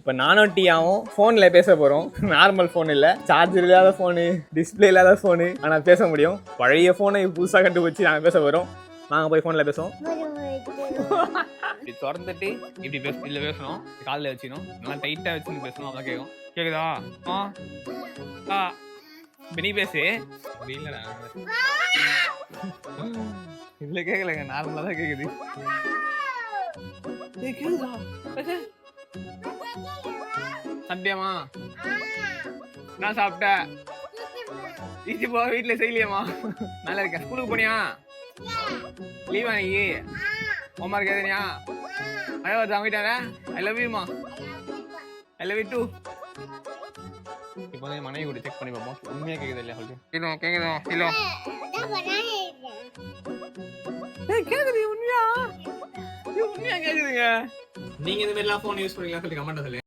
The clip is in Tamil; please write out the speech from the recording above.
இப்போ நானும் டீயாவும் ஃபோனில் பேச போகிறோம். நார்மல் ஃபோன் இல்லை, சார்ஜர் இல்லாத ஃபோனு, டிஸ்பிளே இல்லாத ஃபோனு, ஆனால் பேச முடியும். பழைய ஃபோனை புதுசாக கண்டுபிடிச்சி நாங்கள் பேச போகிறோம். நாங்கள் போய் ஃபோனில் பேசுவோம். இப்படி திறந்துட்டு இப்படி இல்லை பேசணும், காலில் வச்சுக்கணும், நல்லா டைட்டாக வச்சுன்னு பேசணும். அதான் கேட்கும். கேட்குதா? இப்போ நீ பேசு. அப்படி இல்லைடா, இதில் கேட்கலங்க, நார்மலாக தான் கேட்குது. கேட்குதா? சாப்பிட்டியாமா? நான் சாப்பிட்டேன். ஈஸி போ, வீட்டில் செய்யலையாமா? நல்லா இருக்கேன். ஸ்கூலுக்கு போனியா? லீவா நீ? ஹோம்ஒர்க் எதுனியா? மழை வருது வாங்கிட்டாங்க. ஐ லவ் யூமா. I love you too. இப்போ வந்து மனைவி கூட செக் பண்ணி பார்ப்போம். உண்மையாக கேட்குது இல்லையா சொல்லிட்டு. கிலோ கேட்குதா? கிலோ கேட்குது. உண்மையா கேட்குதுங்க. நீங்கள் இந்த மாதிரிலாம் ஃபோன் யூஸ் பண்ணீங்களா சொல்லி கமெண்ட் சொல்லு.